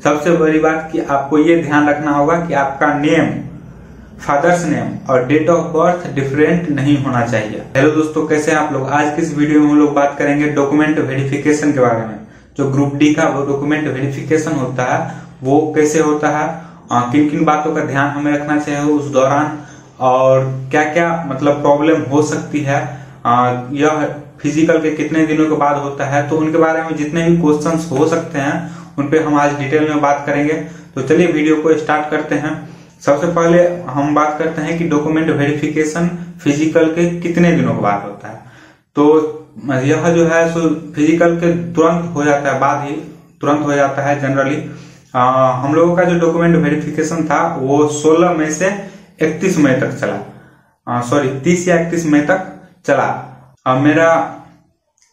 सबसे बड़ी बात कि आपको ये ध्यान रखना होगा कि आपका नेम, फादर्स नेम और डेट ऑफ बर्थ डिफरेंट नहीं होना चाहिए। हेलो दोस्तों, कैसे हैं आप लोग। आज की इस वीडियो में हम लोग बात करेंगे डॉक्यूमेंट वेरिफिकेशन के बारे में। जो ग्रुप डी का वो डॉक्यूमेंट वेरिफिकेशन होता है वो कैसे होता है, किन किन बातों का ध्यान हमें रखना चाहिए उस दौरान, और क्या क्या मतलब प्रॉब्लम हो सकती है, यह फिजिकल के कितने दिनों के बाद होता है, तो उनके बारे में जितने भी क्वेश्चंस हो सकते हैं उन पे हम आज डिटेल में बात करेंगे। तो चलिए वीडियो को स्टार्ट करते हैं। सबसे पहले हम बात करते हैं कि डॉक्यूमेंट वेरिफिकेशन फिजिकल के कितने दिनों के बाद होता है। तो यह जो है सो फिजिकल के तुरंत हो जाता है, बाद ही तुरंत हो जाता है जनरली। हम लोगों का जो डॉक्यूमेंट वेरिफिकेशन था वो 16 मई से 31 मई तक चला, 30 या 31 मई तक चला। मेरा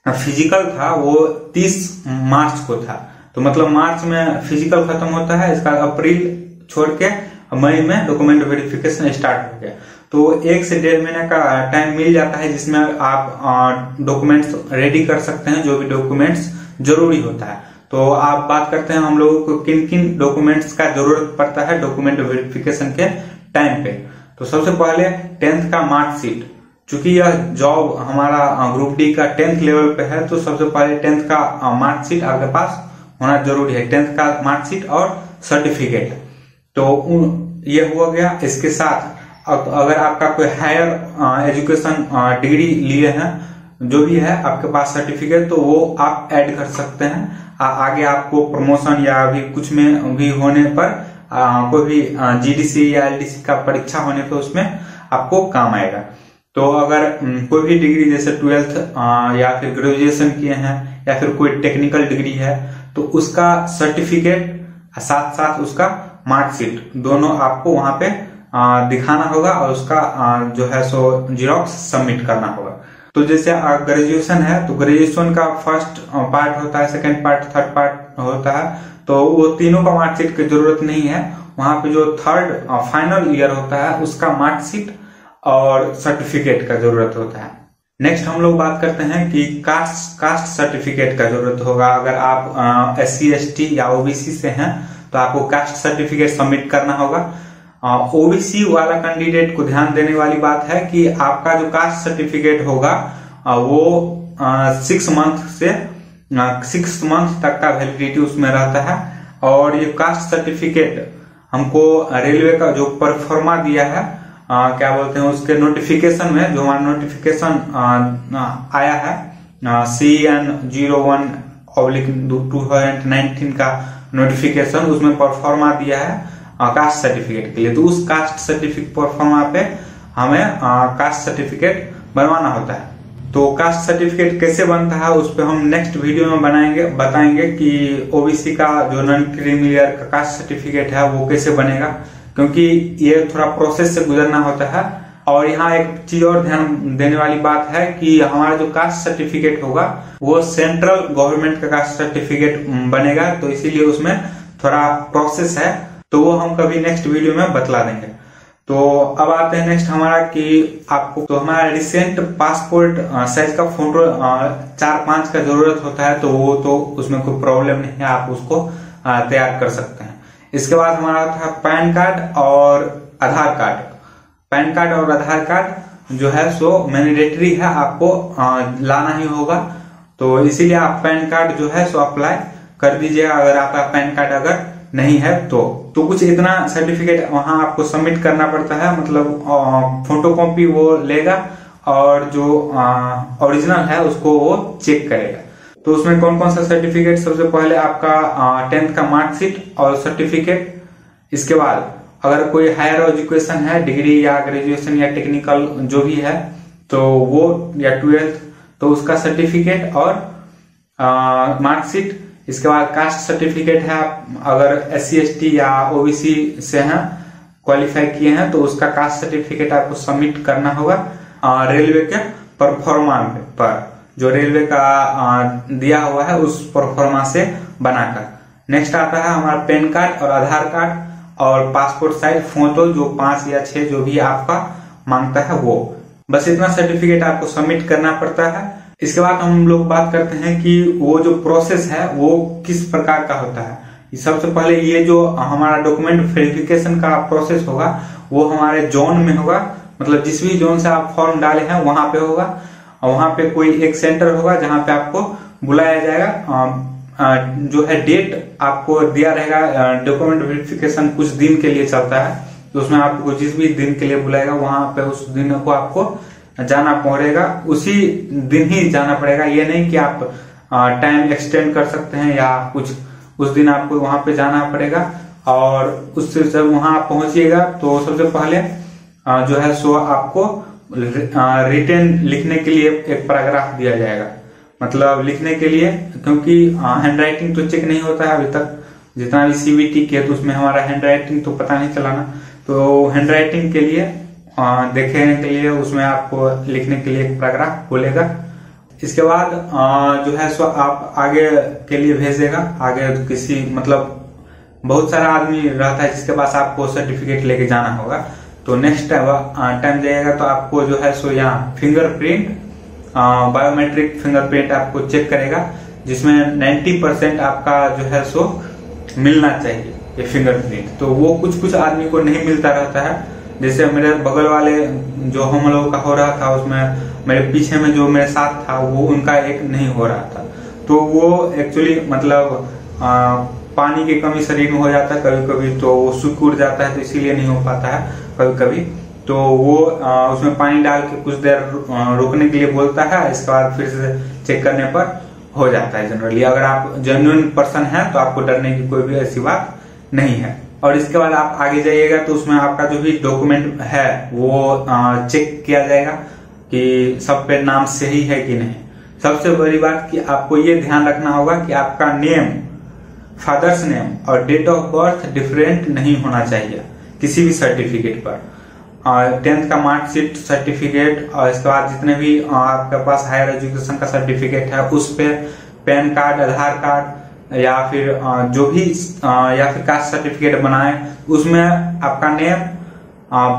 फिजिकल था वो 30 मार्च को था, तो मतलब मार्च में फिजिकल खत्म होता है, इसका अप्रैल छोड़ के मई में डॉक्यूमेंट वेरिफिकेशन स्टार्ट हो गया। तो 1 से 1.5 महीने का टाइम मिल जाता है जिसमें आप डॉक्यूमेंट्स रेडी कर सकते हैं, जो भी डॉक्यूमेंट्स जरूरी होता है। तो आप बात करते हैं हम लोगों को किन किन डॉक्यूमेंट्स का जरूरत पड़ता है डॉक्यूमेंट वेरिफिकेशन के टाइम पे। तो सबसे पहले 10th का मार्कशीट, चूंकि यह जॉब हमारा ग्रुप डी का 10th लेवल पे है, तो सबसे पहले 10th का मार्कशीट आपके पास होना जरूरी है। 10th का मार्कशीट और सर्टिफिकेट, तो ये हो गया। इसके साथ अगर आपका कोई हायर एजुकेशन डिग्री लिए हैं, जो भी है आपके पास सर्टिफिकेट, तो वो आप ऐड कर सकते हैं। आगे आपको प्रमोशन या भी कुछ में भी होने पर, कोई भी जीडीसी या एलडीसी का परीक्षा होने पर उसमें आपको काम आएगा। तो अगर कोई भी डिग्री जैसे 12th या फिर ग्रेजुएशन किए हैं या फिर कोई टेक्निकल डिग्री है, तो उसका सर्टिफिकेट साथ साथ उसका मार्कशीट दोनों आपको वहां पे दिखाना होगा और उसका जो है सो जीरोक्स सबमिट करना होगा। तो जैसे ग्रेजुएशन है तो ग्रेजुएशन का फर्स्ट पार्ट होता है, सेकंड पार्ट, थर्ड पार्ट होता है, तो वो तीनों का मार्कशीट की जरूरत नहीं है। वहां पे जो थर्ड फाइनल ईयर होता है उसका मार्कशीट और सर्टिफिकेट का जरूरत होता है। नेक्स्ट हम लोग बात करते हैं कि कास्ट सर्टिफिकेट का जरूरत होगा। अगर आप SC ST या OBC से हैं तो आपको कास्ट सर्टिफिकेट सबमिट करना होगा। OBC वाला कैंडिडेट को ध्यान देने वाली बात है कि आपका जो कास्ट सर्टिफिकेट होगा वो 6 मंथ तक का वैलिडिटी उसमें रहता है। और ये कास्ट सर्टिफिकेट हमको रेलवे का जो परफॉर्मा दिया है, क्या बोलते हैं उसके नोटिफिकेशन में, जो हमारा नोटिफिकेशन आया है CN01/2019 का नोटिफिकेशन, उसमें परफॉर्मा दिया है कास्ट सर्टिफिकेट के लिए। तो उस कास्ट सर्टिफिकेट परफॉर्मा पे हमें कास्ट सर्टिफिकेट बनवाना होता है। तो कास्ट सर्टिफिकेट कैसे बनता है उस पर हम नेक्स्ट वीडियो में बताएंगे कि OBC का जो नॉन क्रीमिलियर का कास्ट सर्टिफिकेट है वो कैसे बनेगा, क्योंकि ये थोड़ा प्रोसेस से गुजरना होता है। और यहाँ एक चीज और ध्यान देने वाली बात है कि हमारा जो कास्ट सर्टिफिकेट होगा वो सेंट्रल गवर्नमेंट का कास्ट सर्टिफिकेट बनेगा, तो इसीलिए उसमें थोड़ा प्रोसेस है, तो वो हम कभी नेक्स्ट वीडियो में बतला देंगे। तो अब आते हैं नेक्स्ट हमारा कि आपको तो हमारा रिसेंट पासपोर्ट साइज का फोटो 4-5 का जरूरत होता है, तो वो तो उसमें कोई प्रॉब्लम नहीं है, आप उसको तैयार कर सकते हैं। इसके बाद हमारा था पैन कार्ड और आधार कार्ड। पैन कार्ड और आधार कार्ड जो है सो मैंडेटरी है, आपको लाना ही होगा। तो इसीलिए आप पैन कार्ड जो है सो अप्लाई कर दीजिएगा अगर आपका पैन कार्ड अगर नहीं है तो कुछ इतना सर्टिफिकेट वहां आपको सबमिट करना पड़ता है, मतलब फोटोकॉपी वो लेगा और जो ओरिजिनल है उसको वो चेक करेगा। तो उसमें कौन कौन सा सर्टिफिकेट, सबसे पहले आपका 10th का मार्कशीट और सर्टिफिकेट। इसके बाद अगर कोई हायर एजुकेशन है, डिग्री या ग्रेजुएशन या टेक्निकल जो भी है, तो वो या 12th, तो उसका सर्टिफिकेट और मार्कशीट। इसके बाद कास्ट सर्टिफिकेट है, आप अगर SC ST या OBC से हैं, क्वालिफाई किए हैं, तो उसका कास्ट सर्टिफिकेट आपको सबमिट करना होगा रेलवे के परफॉर्मा पर, जो रेलवे का दिया हुआ है उस परफॉर्मा से बनाकर। नेक्स्ट आता है हमारा पैन कार्ड और आधार कार्ड और पासपोर्ट साइज फोटो, जो 5 या 6 जो भी आपका मांगता है वो। बस इतना सर्टिफिकेट आपको सबमिट करना पड़ता है। इसके बाद हम लोग बात करते हैं कि वो जो प्रोसेस है वो किस प्रकार का होता है। सबसे पहले ये जो हमारा डॉक्यूमेंट वेरिफिकेशन का प्रोसेस होगा वो हमारे जोन में होगा, मतलब जिस भी जोन से आप फॉर्म डाले हैं वहां पे होगा। और वहां पे कोई एक सेंटर होगा जहां पे आपको बुलाया जाएगा। जो है डेट आपको दिया रहेगा, डॉक्यूमेंट वेरिफिकेशन कुछ दिन के लिए चलता है, तो उसमें आपको जिस भी दिन के लिए बुलाएगा वहां पे उस दिन को आपको जाना पड़ेगा, उसी दिन ही जाना पड़ेगा। ये नहीं कि आप टाइम एक्सटेंड कर सकते हैं या कुछ, उस दिन आपको वहां पे जाना पड़ेगा। और उससे जब वहां आप पहुंचिएगा तो सबसे पहले जो है सो आपको रिटन लिखने के लिए एक पैराग्राफ दिया जाएगा, मतलब लिखने के लिए, क्योंकि हैंड राइटिंग तो चेक नहीं होता है अभी तक, जितना भी सीबीटी किया तो उसमें हमारा हैंड राइटिंग तो पता नहीं चला ना, तो हैंड राइटिंग के लिए देखने के लिए उसमें आपको लिखने के लिए एक पैराग्राफ बोलेगा। इसके बाद जो है सो आप आगे के लिए भेजेगा, आगे किसी, मतलब बहुत सारा आदमी रहता है जिसके पास आपको सर्टिफिकेट लेके जाना होगा, तो नेक्स्ट टाइम जाइएगा तो आपको जो है सो यहाँ फिंगरप्रिंट, बायोमेट्रिक फिंगरप्रिंट आपको चेक करेगा, जिसमें 90% आपका जो है सो मिलना चाहिए ये फिंगरप्रिंट। तो वो कुछ कुछ आदमी को नहीं मिलता रहता है, जैसे मेरे बगल वाले जो हम लोगों का हो रहा था उसमें मेरे पीछे में जो मेरे साथ था वो उनका एक नहीं हो रहा था, तो वो एक्चुअली मतलब पानी की कमी शरीर में हो जाता है कभी कभी, तो वो सूख उड़ जाता है, तो इसीलिए नहीं हो पाता है कभी कभी। तो वो उसमें पानी डाल के कुछ देर रुकने के लिए बोलता है, इसके बाद फिर से चेक करने पर हो जाता है जनरली। अगर आप जेन्युइन पर्सन है तो आपको डरने की कोई भी ऐसी बात नहीं है। और इसके बाद आप आगे जाइएगा तो उसमें आपका जो भी डॉक्यूमेंट है वो चेक किया जाएगा कि सब पे नाम सही है कि नहीं। सबसे बड़ी बात कि आपको ये ध्यान रखना होगा कि आपका नेम, फादर्स नेम और डेट ऑफ बर्थ डिफरेंट नहीं होना चाहिए किसी भी सर्टिफिकेट पर। 10th का मार्कशीट सर्टिफिकेट और इसके बाद जितने भी आपके पास हायर एजुकेशन का सर्टिफिकेट है उस पे पैन कार्ड, आधार कार्ड या फिर जो भी या फिर कास्ट सर्टिफिकेट बनाए उसमें आपका नेम,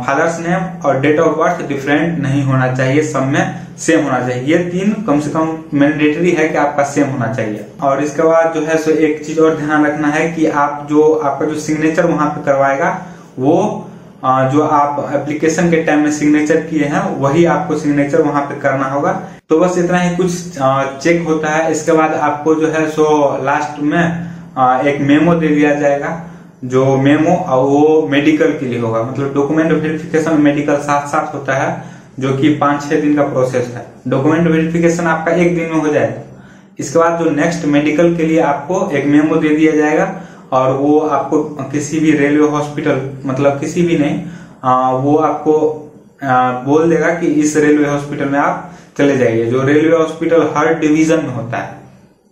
फादर्स नेम और डेट ऑफ बर्थ डिफरेंट नहीं होना चाहिए, सब में सेम होना चाहिए। ये 3 कम से कम मैंडेटरी है कि आपका सेम होना चाहिए। और इसके बाद जो है सो एक चीज और ध्यान रखना है कि आप जो आपका जो सिग्नेचर वहां पे करवाएगा वो जो आप एप्लीकेशन के टाइम में सिग्नेचर किए हैं वही आपको सिग्नेचर वहां पे करना होगा। तो बस इतना ही कुछ चेक होता है। इसके बाद आपको जो है सो लास्ट में एक मेमो दे दिया जाएगा, जो मेमो और वो मेडिकल के लिए होगा, मतलब डॉक्यूमेंट वेरिफिकेशन मेडिकल साथ साथ होता है, जो कि 5-6 दिन का प्रोसेस है। डॉक्यूमेंट वेरिफिकेशन आपका 1 दिन में हो जाएगा। इसके बाद जो नेक्स्ट मेडिकल के लिए आपको एक मेमो दे दिया जाएगा और वो आपको किसी भी रेलवे हॉस्पिटल, मतलब किसी भी नहीं, वो आपको बोल देगा कि इस रेलवे हॉस्पिटल में आप चले जाइए। जो रेलवे हॉस्पिटल हर डिवीजन में होता है,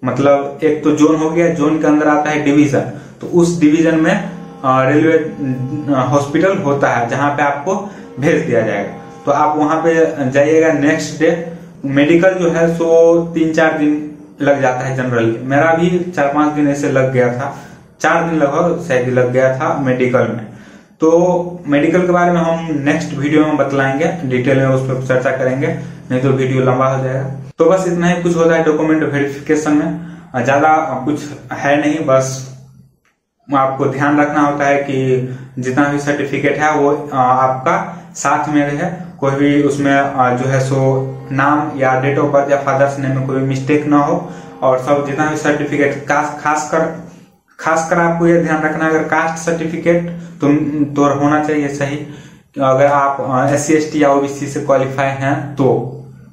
मतलब एक तो जोन हो गया, जोन के अंदर आता है डिवीजन, तो उस डिवीजन में रेलवे हॉस्पिटल होता है जहां पे आपको भेज दिया जाएगा। तो आप वहां पे जाइएगा नेक्स्ट डे। मेडिकल जो है सो 3-4 दिन लग जाता है जनरली, मेरा भी 4-5 दिन ऐसे लग गया था, 4 दिन लगभग शायद लग गया था मेडिकल में। तो मेडिकल के बारे में हम नेक्स्ट वीडियो में बतलाएंगे, डिटेल में उस पर चर्चा करेंगे, नहीं तो वीडियो लंबा हो जाएगा। तो बस इतना ही कुछ होता है डॉक्यूमेंट वेरिफिकेशन में, ज्यादा कुछ है नहीं, बस आपको ध्यान रखना होता है कि जितना भी सर्टिफिकेट है वो आपका साथ में रहे, कोई भी उसमें जो है सो नाम या डेट ऑफ बर्थ या फादर्स नेम में कोई मिस्टेक ना हो। और सब जितना भी सर्टिफिकेट, खासकर आपको ये ध्यान रखना, अगर कास्ट सर्टिफिकेट तो होना चाहिए सही। अगर आप SC/ST या OBC से क्वालिफाई हैं तो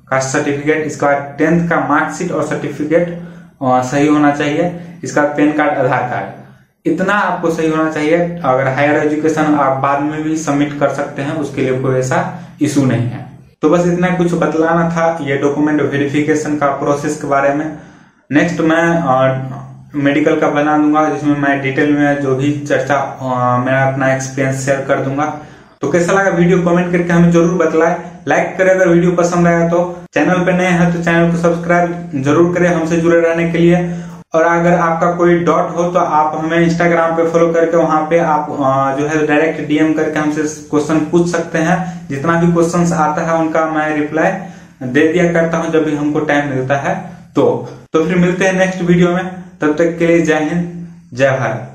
कास्ट सर्टिफिकेट, इसका 10th का मार्कशीट और सर्टिफिकेट सही होना चाहिए, इसका पैन कार्ड, आधार कार्ड, इतना आपको सही होना चाहिए। अगर हायर एजुकेशन आप बाद में भी सबमिट कर सकते हैं, उसके लिए कोई ऐसा इशू नहीं है। तो बस इतना कुछ बतलाना था ये डॉक्यूमेंट वेरिफिकेशन का प्रोसेस के बारे में। नेक्स्ट मैं मेडिकल का बना दूंगा, जिसमें मैं डिटेल में जो भी चर्चा मैं अपना एक्सपीरियंस शेयर कर दूंगा। तो कैसा लगा वीडियो कमेंट करके हमें जरूर बतलाएं। लाइक करें अगर वीडियो पसंद आया तो, चैनल पे नए हैं तो चैनल को सब्सक्राइब जरूर करें हमसे जुड़े रहने के लिए। और अगर आपका कोई डाउट हो तो आप हमें इंस्टाग्राम पे फॉलो करके वहां पे आप जो है डायरेक्ट DM करके हमसे क्वेश्चन पूछ सकते हैं। जितना भी क्वेश्चंस आता है उनका मैं रिप्लाई दे दिया करता हूं जब भी हमको टाइम मिलता है। तो फिर मिलते हैं नेक्स्ट वीडियो में, तब तक के लिए जय हिंद, जय भारत।